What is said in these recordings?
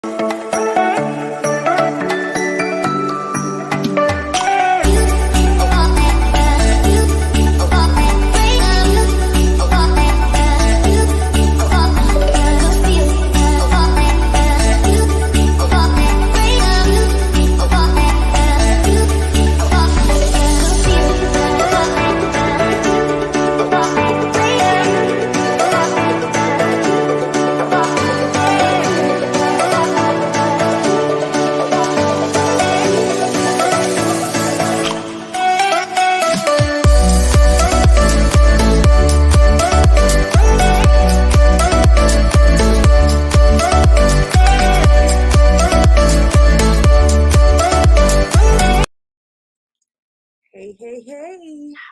Hey,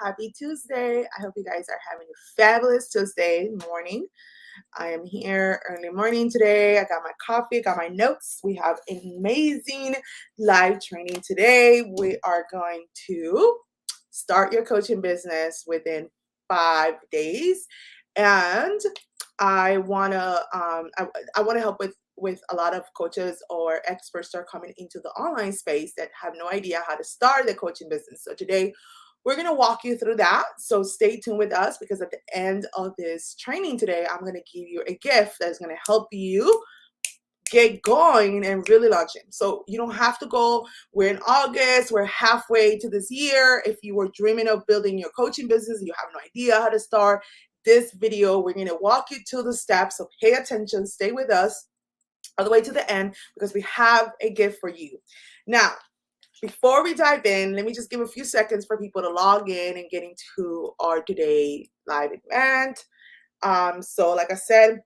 happy Tuesday. I hope you guys are having a fabulous Tuesday morning. I am here early morning today. I got my coffee, got my notes. We have an amazing live training today. We are going to start your coaching business within 5 days. And I want to help with a lot of coaches or experts that are coming into the online space that have no idea how to start their coaching business. So today we're going to walk you through that. So stay tuned with us, because at the end of this training today, I'm going to give you a gift that's going to help you get going and really launching. So you don't have to go. We're in August. We're halfway to this year. If you were dreaming of building your coaching business, you have no idea how to start, this video, we're going to walk you to the steps. So pay attention, stay with us all the way to the end, because we have a gift for you. Now, before we dive in, let me just give a few seconds for people to log in and get into our today live event. So like I said,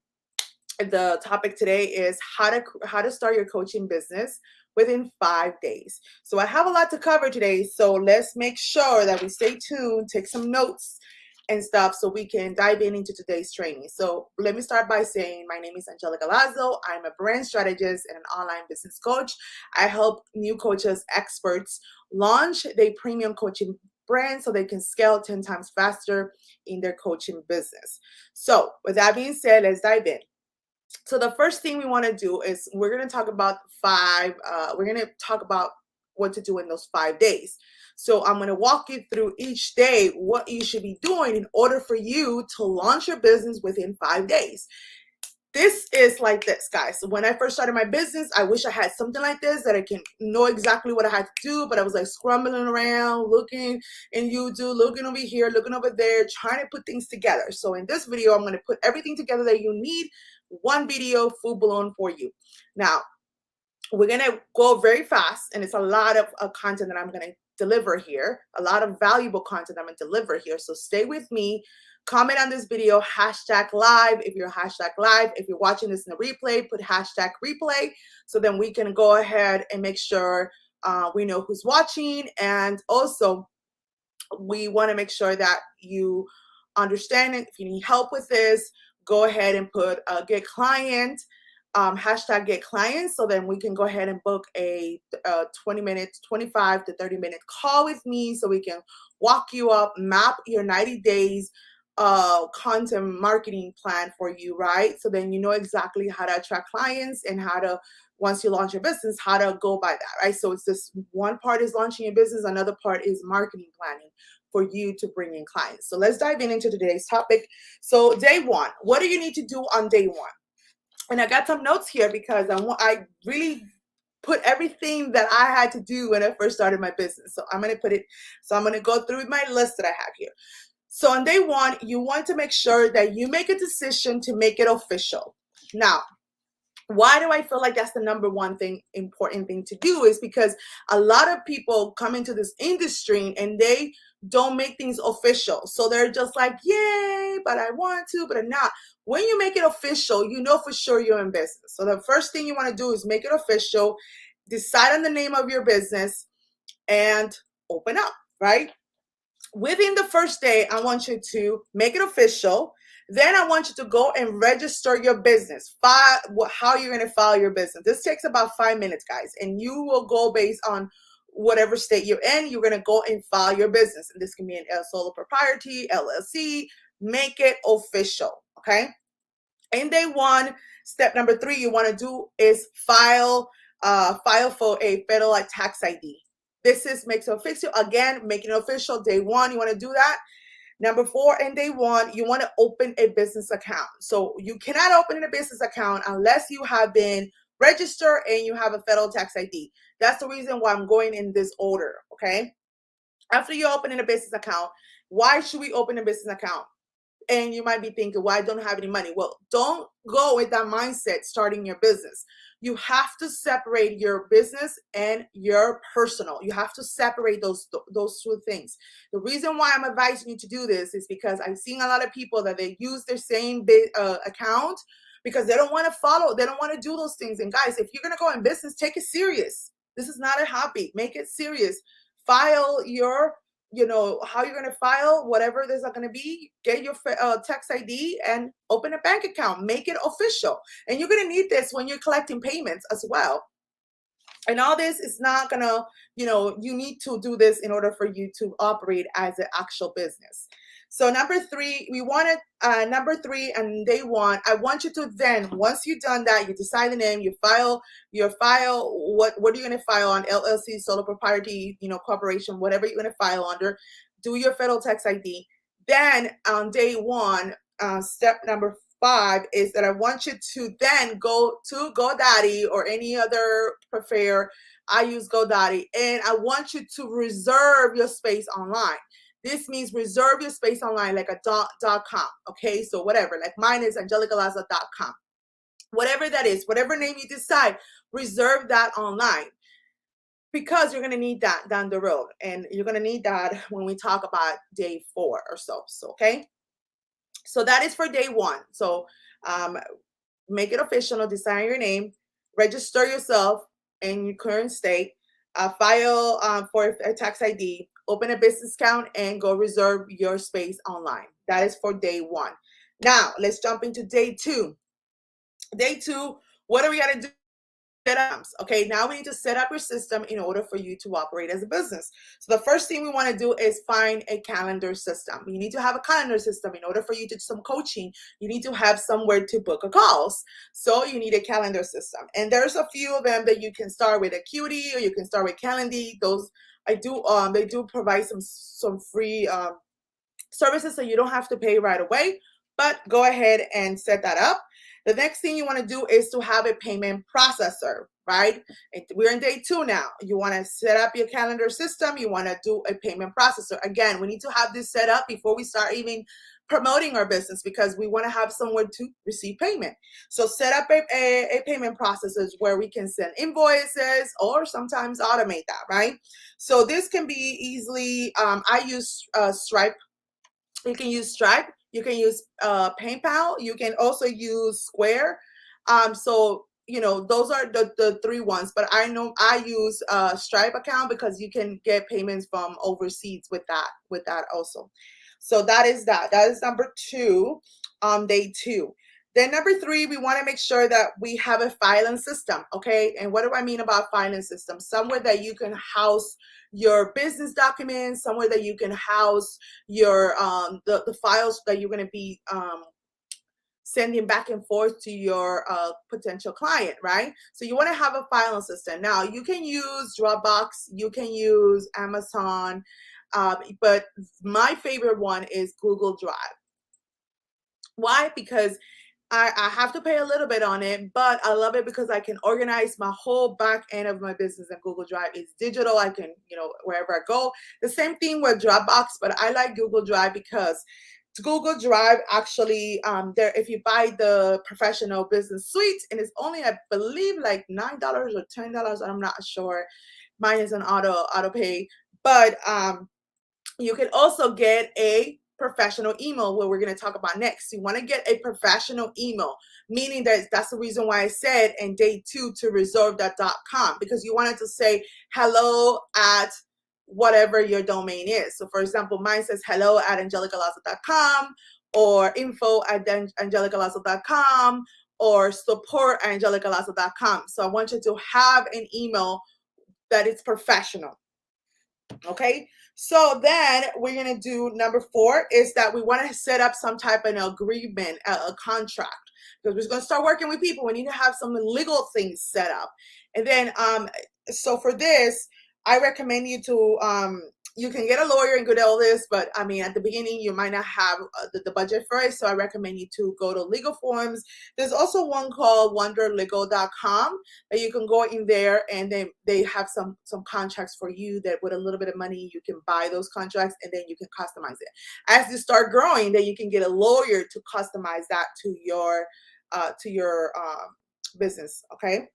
the topic today is how to start your coaching business within 5 days. So I have a lot to cover today, so let's make sure that we stay tuned, take some notes and stuff, so we can dive into today's training. So let me start by saying my name is Angelica Lazo. I'm a brand strategist and an online business coach. I help new coaches, experts launch their premium coaching brand so they can scale 10 times faster in their coaching business. So with that being said, let's dive in. So the first thing we want to do is we're going to talk about what to do in those 5 days. So I'm going to walk you through each day what you should be doing in order for you to launch your business within 5 days. This is like this, guys. So when I first started my business, I wish I had something like this, that I can know exactly what I had to do, but I was like scrambling around, looking in YouTube, looking over here, looking over there, trying to put things together. So in this video, I'm going to put everything together that you need, one video full blown for you. Now, we're going to go very fast, and it's a lot of content that I'm going to deliver here, a lot of valuable content I'm going to deliver here. So stay with me. Comment on this video, #live if you're #live. If you're watching this in a replay, put #replay, so then we can go ahead and make sure we know who's watching. And also, we want to make sure that you understand it. If you need help with this, go ahead and put get client, #get clients, so then we can go ahead and book a 25 to 30 minute call with me, so we can walk you up, map your 90 days content marketing plan for you, right? So then you know exactly how to attract clients and how to, once you launch your business, how to go by that, right? So it's this one part is launching your business, another part is marketing planning for you to bring in clients. So let's dive into today's topic. So day one, what do you need to do on day one? And I got some notes here because I really put everything that I had to do when I first started my business. So I'm going to go through my list that I have here. So on day one, you want to make sure that you make a decision to make it official. Now, why do I feel like that's the number one important thing to do is because a lot of people come into this industry and they don't make things official. So they're just like, yay, but I want to, but I'm not. When you make it official, you know for sure you're in business. So the first thing you want to do is make it official, decide on the name of your business, and open up, right? Within the first day, I want you to make it official. Then I want you to go and register your business. How you're going to file your business. This takes about 5 minutes, guys, and you will go based on whatever state you're in. You're going to go and file your business. And this can be an sole proprietorship, LLC. Make it official, okay? In day one, step number 3 you want to do is file for a federal tax ID. This is makes it official. Again, making it official. Day 1, you want to do that. Number 4, in day 1, you want to open a business account. So you cannot open a business account unless you have been registered and you have a federal tax ID. That's the reason why I'm going in this order, okay? After you open a business account, why should we open a business account? And you might be thinking, well, I don't have any money. Well, don't go with that mindset starting your business. You have to separate your business and your personal. You have to separate those two things. The reason why I'm advising you to do this is because I've seen a lot of people that they use their same account because they don't want to follow. They don't want to do those things. And guys, if you're going to go in business, take it serious. This is not a hobby. Make it serious. File your how you're going to file whatever there's going to be. Get your tax ID and open a bank account. Make it official. And you're going to need this when you're collecting payments as well. And all this is not going to, you need to do this in order for you to operate as an actual business. So number 3, we wanted number 3 and day 1. I want you to then, once you've done that, you decide the name, you file what are you going to file on? LLC, solo propriety, corporation, whatever you're going to file under. Do your federal tax ID. Then on day 1, step number 5 is that I want you to then go to GoDaddy or any other prefer. I use GoDaddy, and I want you to reserve your space online. This means reserve your space online like a .com, okay? So whatever, like mine is angelicalaza.com. Whatever that is, whatever name you decide, reserve that online because you're going to need that down the road. And you're going to need that when we talk about day 4 or so, okay? So that is for day 1. So make it official, decide your name, register yourself in your current state, file for a tax ID, open a business account, and go reserve your space online. That is for day 1. Now, let's jump into day 2. Day 2, what are we going to do? Okay, now we need to set up your system in order for you to operate as a business. So the first thing we want to do is find a calendar system. You need to have a calendar system in order for you to do some coaching. You need to have somewhere to book a calls. So you need a calendar system. And there's a few of them that you can start with, Acuity, or you can start with Calendly. Those they do provide some free services, so you don't have to pay right away, but go ahead and set that up. The next thing you want to do is to have a payment processor, right? We're in day 2 now. You want to set up your calendar system. You want to do a payment processor. Again, we need to have this set up before we start even promoting our business because we want to have somewhere to receive payment. So set up a payment processor where we can send invoices or sometimes automate that, right? So this can be easily, I use Stripe. You can use Stripe. You can use PayPal. You can also use Square. So those are the 3 ones. But I know I use Stripe account because you can get payments from overseas with that also. So that is that. That is number 2 on day 2. Then number 3, we want to make sure that we have a filing system, okay? And what do I mean about filing system? Somewhere that you can house your business documents, somewhere that you can house your the files that you're going to be sending back and forth to your potential client, right? So you want to have a filing system. Now you can use Dropbox, you can use Amazon, but my favorite one is Google Drive. Why? Because I have to pay a little bit on it, but I love it because I can organize my whole back end of my business in Google Drive. It's digital. I can, wherever I go. The same thing with Dropbox, but I like Google Drive because Google Drive actually, if you buy the professional business suite, and it's only, I believe, like $9 or $10. I'm not sure. Mine is an auto pay, but you can also get a professional email, what we're going to talk about next. You want to get a professional email, meaning that's the reason why I said in day 2 to reserve that .com, because you wanted to say hello at whatever your domain is. So for example, mine says hello at angelicalaza.com or info at angelicalaza.com or support at angelicalaza.com. So I want you to have an email that is professional. Okay, so then we're going to do number 4 is that we want to set up some type of an agreement, a contract. because we're going to start working with people. We need to have some legal things set up. And then, so for this, I recommend you to, you can get a lawyer and go to all this, but I mean, at the beginning, you might not have the budget for it. So I recommend you to go to legal forms. There's also one called wonderlegal.com that you can go in there, and then they have some contracts for you that with a little bit of money, you can buy those contracts and then you can customize it. As you start growing, then you can get a lawyer to customize that to your business. Okay.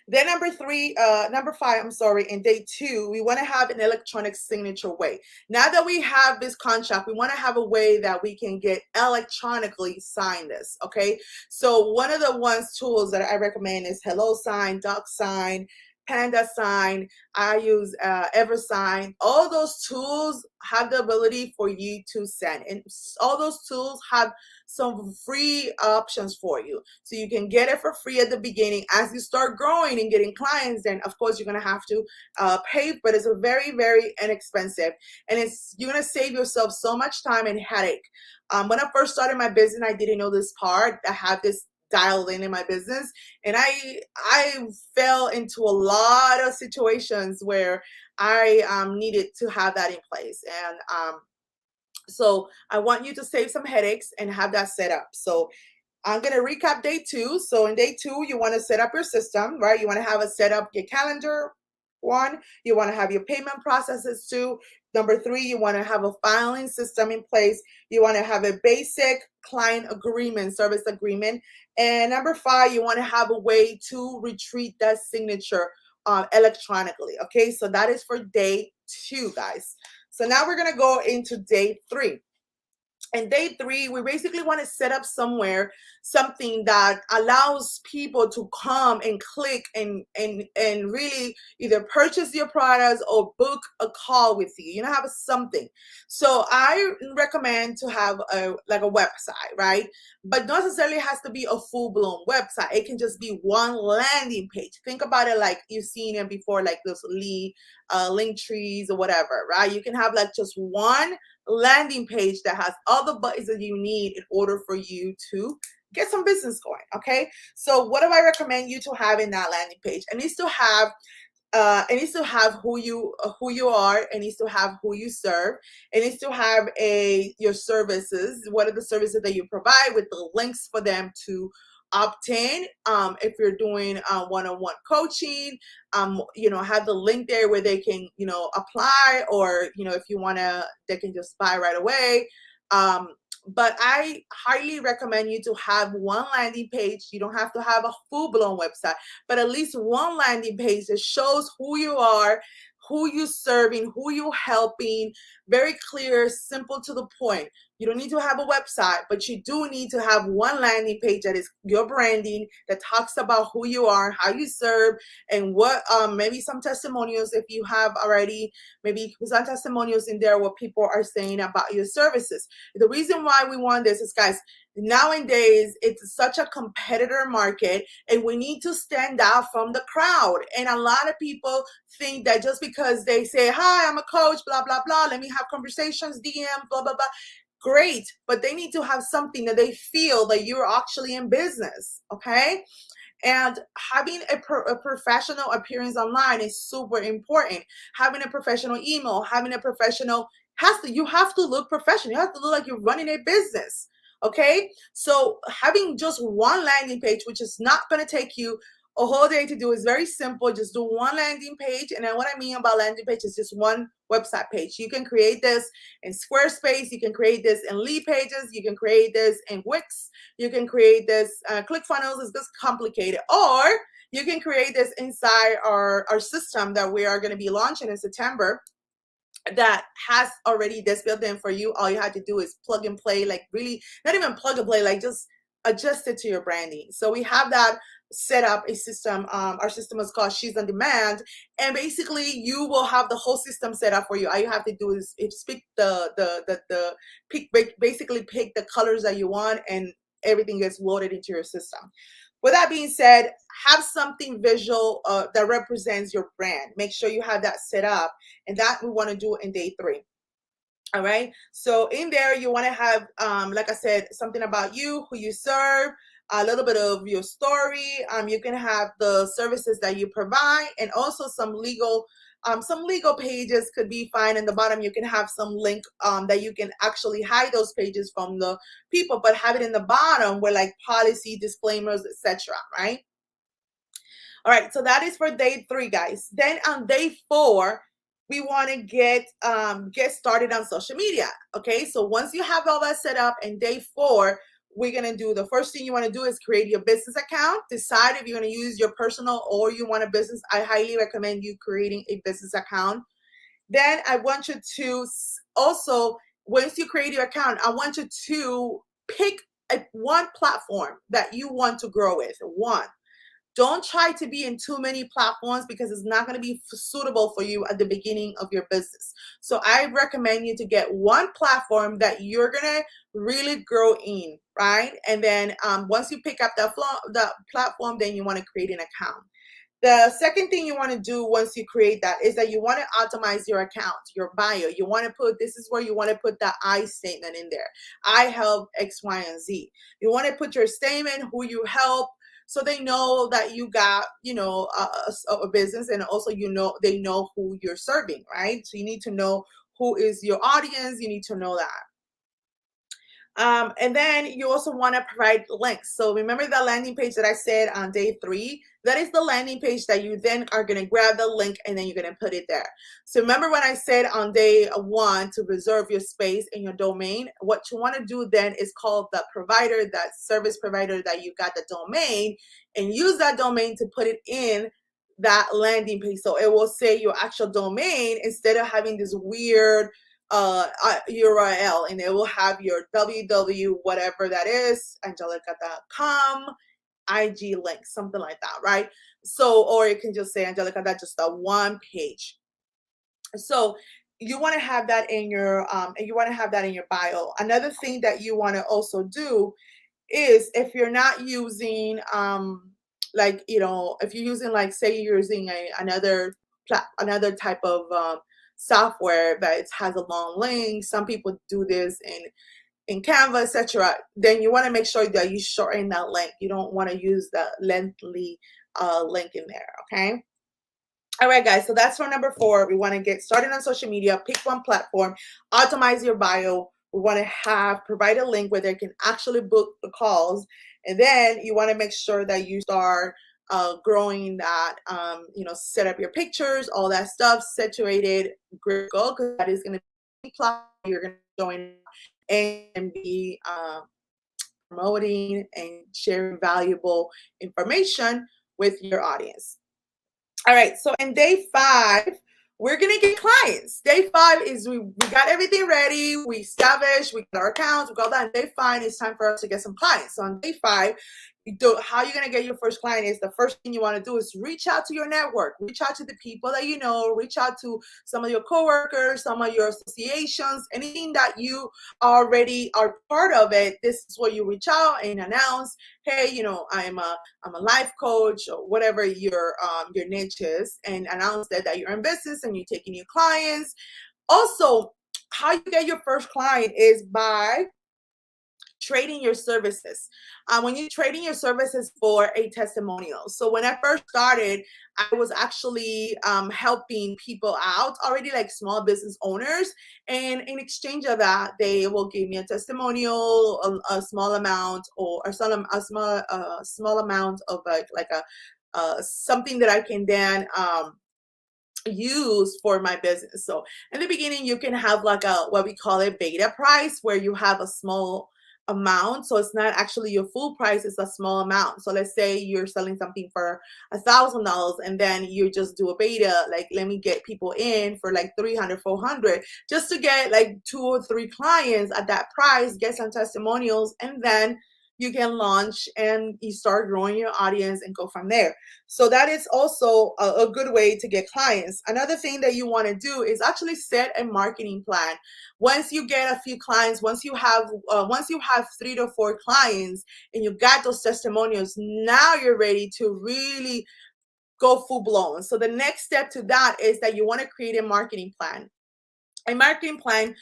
Then number five, I'm sorry, in day two, we want to have an electronic signature way. Now that we have this contract, we want to have a way that we can get electronically sign this, okay? So one of the tools that I recommend is HelloSign, DocSign, Panda Sign. I use EverSign. All those tools have the ability for you to send, and all those tools have some free options for you, so you can get it for free at the beginning. As you start growing and getting clients, then of course you're going to have to pay, but it's a very, very inexpensive, and you're going to save yourself so much time and headache. When I first started my business, I didn't know this part. I had this dialed in my business, and I fell into a lot of situations where I needed to have that in place. And so I want you to save some headaches and have that set up. So I'm going to recap day two. So in day two, you want to set up your system, right? You want to have a set up your calendar. One, you want to have your payment processes. Two, number three, you want to have a filing system in place. You want to have a basic client agreement, service agreement. And number five, you want to have a way to retrieve that signature electronically. Okay, so that is for day two, guys. So now we're going to go into day three. And day three, we basically want to set up something that allows people to come and click and really either purchase your products or book a call with you. You know, have something. So I recommend to have like a website, right? But not necessarily has to be a full-blown website. It can just be one landing page. Think about it like you've seen it before, like those link trees or whatever, right? You can have like just one landing page that has all the buttons that you need in order for you to get some business going. Okay, so what do I recommend you to have in that landing page? It needs to have who you are. It needs to have who you serve. It needs to have your services. What are the services that you provide, with the links for them to obtain. If you're doing one-on-one coaching, have the link there where they can, apply, or, if you want to, they can just buy right away. But I highly recommend you to have one landing page. You don't have to have a full-blown website, but at least one landing page that shows who you are, who you're serving, who you're helping. Very clear, simple, to the point. You don't need to have a website, but you do need to have one landing page that is your branding, that talks about who you are, how you serve, and what, maybe some testimonials if you have already, maybe some testimonials in there what people are saying about your services. The reason why we want this is, guys, nowadays it's such a competitor market, and we need to stand out from the crowd. And a lot of people think that just because they say, hi, I'm a coach, blah, blah, blah, let me have conversations, DM, blah, blah, blah. Great, but they need to have something that they feel that you're actually in business, okay? And having a professional appearance online is super important. Having a professional email, having a professional, you have to look professional. You have to look like you're running a business, okay? So having just one landing page, which is not going to take you a whole day to do, is very simple. Just do one landing page. And then what I mean about landing page is just one website page. You can create this in Squarespace. You can create this in Lead Pages. You can create this in Wix. You can create this ClickFunnels. Is this complicated? Or you can create this inside our system that we are going to be launching in September, that has already this built in for you. All you have to do is plug and play, like really not even plug and play, like just adjust it to your branding. So we have that set up a system. Our system is called She's on Demand, and basically you will have the whole system set up for you. All you have to do is pick basically pick the colors that you want, and everything gets loaded into your system. With that being said, have something visual that represents your brand. Make sure you have that set up, and that we want to do in day three. All right. So in there, you want to have, like I said, something about you, who you serve, a little bit of your story. You can have the services that you provide, and also some legal pages could be fine. In the bottom, you can have some link that you can actually hide those pages from the people, but have it in the bottom where like policy, disclaimers, etc. Right. All right, so that is for day 3, guys. Then on day 4, we want to get started on social media. Okay, so once you have all that set up, in day 4, we're gonna do the first thing you want to do is create your business account. Decide if you're gonna use your personal or you want a business. I highly recommend you creating a business account. Then I want you to also, once you create your account, I want you to pick one platform that you want to grow with. One. Don't try to be in too many platforms because it's not going to be suitable for you at the beginning of your business. So I recommend you to get one platform that you're going to really grow in, right? And then once you pick up the platform, then you want to create an account. The second thing you want to do once you create that is that you want to optimize your account, your bio. You want to put, this is where you want to put the I statement in there. I help X, Y, and Z. You want to put your statement, who you help, so they know that you got, a business, and also, they know who you're serving, right? So you need to know who is your audience. You need to know that. And then you also want to provide links. So remember the landing page that I said on day 3? That is the landing page that you then are going to grab the link and then you're going to put it there. So remember when I said on day 1 to reserve your space in your domain, what you want to do then is call the provider, that service provider that you got the domain, and use that domain to put it in that landing page. So it will say your actual domain instead of having this weird URL, and it will have your www whatever that is, angelica.com IG link, something like that, right? So, or you can just say Angelica, that's just a one page. So you want to have that in your bio. Another thing that you want to also do is, if you're not using if you're using, like, say you're using another type of software that it has a long link. Some people do this in Canva, etc. Then you want to make sure that you shorten that link. You don't want to use the lengthy link in there. Okay. All right, guys. So that's for number 4. We want to get started on social media. Pick one platform. Optimize your bio. We want to provide a link where they can actually book the calls, and then you want to make sure that you start growing that. Set up your pictures, all that stuff, saturated, great goal, because that is going to be you're going to join and be promoting and sharing valuable information with your audience. All right, so in day 5, we're gonna get clients. Day 5 is we got everything ready, we established, we got our accounts, we got that. And day 5, it's time for us to get some clients. So on day 5, how you're gonna get your first client is, the first thing you want to do is reach out to your network, reach out to the people that you know, reach out to some of your coworkers, some of your associations, anything that you already are part of it. This is where you reach out and announce, hey, I'm a life coach, or whatever your niche is, and announce that you're in business and you're taking new clients. Also, how you get your first client is by trading your services. When you're trading your services for a testimonial. So when I first started, I was actually helping people out already, like small business owners, and in exchange of that, they will give me a testimonial, a small amount, or a small amount of like a something that I can then use for my business. So in the beginning, you can have like what we call a beta price, where you have a small amount. So it's not actually your full price, it's a small amount. So let's say you're selling something for $1,000, and then you just do a beta, like, let me get people in for like 300, 400, just to get like 2 or 3 clients at that price, get some testimonials, and then you can launch and you start growing your audience and go from there. So that is also a good way to get clients. Another thing that you want to do is actually set a marketing plan. Once you get a few clients, once you have 3 to 4 clients and you got those testimonials, now you're ready to really go full blown. So the next step to that is that you want to create a marketing plan. A marketing plan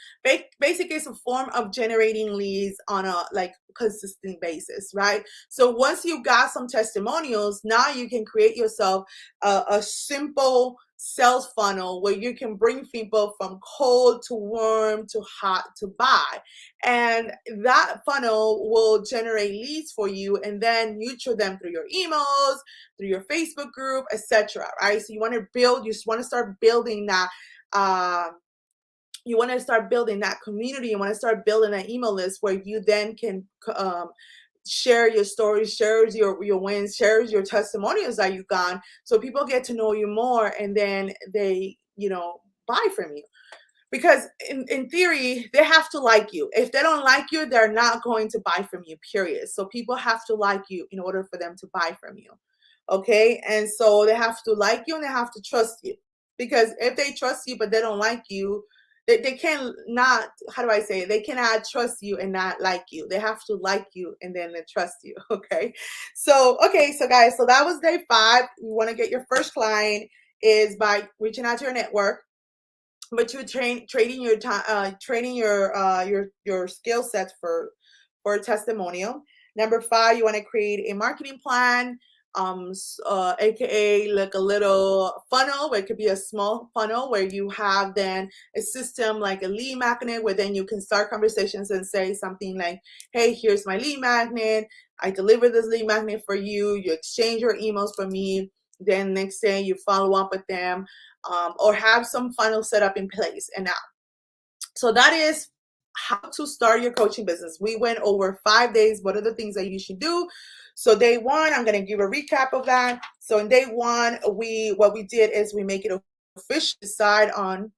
basically is a form of generating leads on a like consistent basis, right? So once you got some testimonials, now you can create yourself a simple sales funnel where you can bring people from cold to warm to hot to buy, and that funnel will generate leads for you, and then nurture them through your emails, through your Facebook group, etc., right? So you just want to start building that you want to start building that community. You want to start building an email list where you then can share your stories, share your wins, share your testimonials that you've gone, so people get to know you more, and then they, buy from you. Because in theory, they have to like you. If they don't like you, they're not going to buy from you, period. So people have to like you in order for them to buy from you. Okay. And so they have to like you and they have to trust you. Because if they trust you but they don't like you, they can not, how do I say it? They cannot trust you and not like you. They have to like you and then they trust you. Okay. So, okay. So guys, so that was day 5. You want to get your first client is by reaching out to your network, but you're trading your time, training your skill sets for a testimonial. Number 5, you want to create a marketing plan, aka like a little funnel, where it could be a small funnel where you have then a system like a lead magnet, where then you can start conversations and say something like, hey, here's my lead magnet, I deliver this lead magnet for you, you exchange your emails for me, then next day you follow up with them, or have some funnel set up in place. And now, so that is how to start your coaching business. We went over 5 days. What are the things that you should do? So day 1, I'm going to give a recap of that. So in day 1, what we did is we make it official, decide on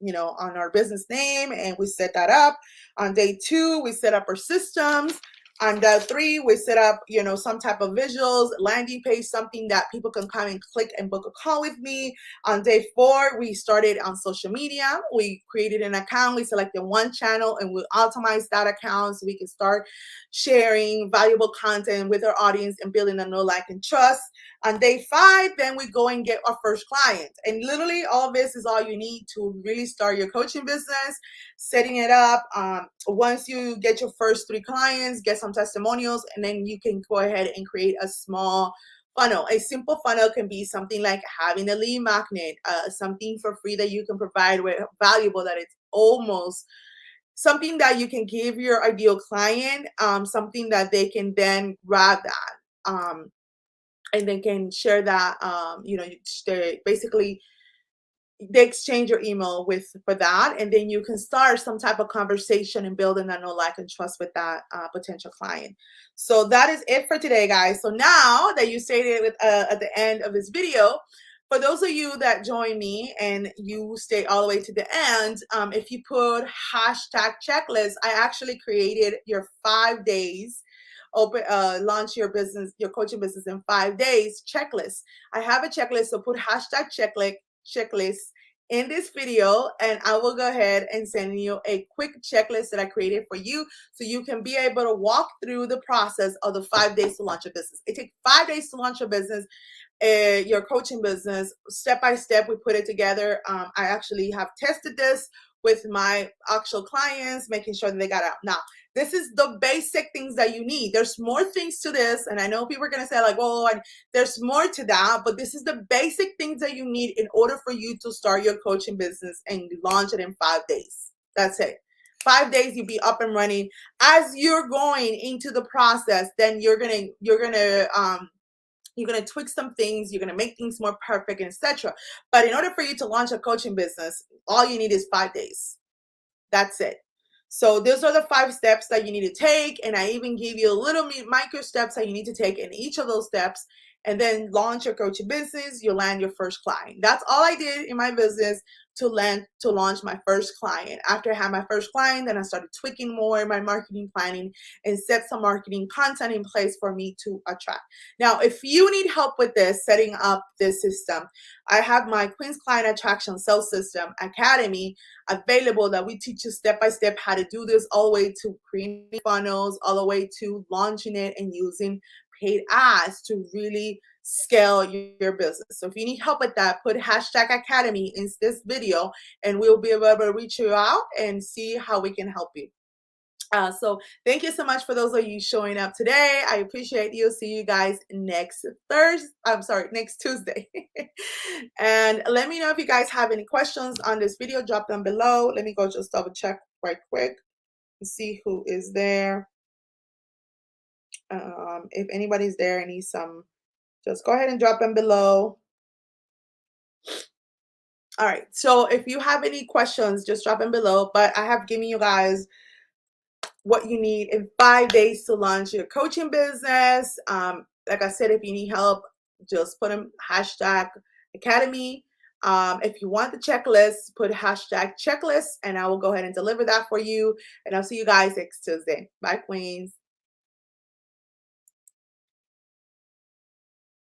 on our business name, and we set that up. On day 2, we set up our systems. On day 3, we set up, some type of visuals, landing page, something that people can come and click and book a call with me. On day 4, we started on social media. We created an account. We selected one channel and we optimized that account so we can start sharing valuable content with our audience and building a know, like, and trust. On day 5, then we go and get our first client. And literally all this is all you need to really start your coaching business, setting it up. Once you get your first 3 clients, get some testimonials, and then you can go ahead and create a small funnel. A simple funnel can be something like having a lead magnet, something for free that you can provide with valuable, that it's almost something that you can give your ideal client, something that they can then grab that. And they can share that, basically they exchange your email for that, and then you can start some type of conversation and building that know, like, and trust with that potential client. So that is it for today, guys. So now that you stayed at the end of this video, for those of you that join me and you stay all the way to the end, if you put hashtag checklist, I actually created your 5 days launch your coaching business in 5 days checklist. I have a checklist, so put hashtag checklist in this video, and I will go ahead and send you a quick checklist that I created for you, so you can be able to walk through the process of the 5 days to launch a business. It takes 5 days to launch a business, your coaching business, step by step. We put it together. I actually have tested this with my actual clients, making sure that they got out. Now, this is the basic things that you need. There's more things to this, and I know people are going to say like, oh, there's more to that, but this is the basic things that you need in order for you to start your coaching business and launch it in 5 days. That's it. 5 days, you'll be up and running. As you're going into the process, then you're gonna tweak some things, you're gonna make things more perfect, etc. But in order for you to launch a coaching business, all you need is 5 days. That's it. So those are the 5 steps that you need to take, and I even give you a little micro steps that you need to take in each of those steps, and then launch your coaching business. You'll land your first client. That's all I did in my business to launch my first client. After I had my first client, then I started tweaking more in my marketing planning and set some marketing content in place for me to attract. Now, if you need help with this, setting up this system, I have my Queen's Client Attraction Sales System Academy available, that we teach you step by step how to do this, all the way to creating funnels, all the way to launching it and using paid ads to really scale your business. So if you need help with that, put hashtag academy in this video and we'll be able to reach you out and see how we can help you. So thank you so much for those of you showing up today. I appreciate you. See you guys next Thursday. I'm sorry, next Tuesday. And let me know if you guys have any questions on this video. Drop them below. Let me go just double check right quick and see who is there. If anybody's there and needs some, just go ahead and drop them below. All right. So if you have any questions, just drop them below. But I have given you guys what you need in 5 days to launch your coaching business. Like I said, if you need help, just put in hashtag academy. If you want the checklist, put hashtag checklist and I will go ahead and deliver that for you. And I'll see you guys next Tuesday. Bye, Queens.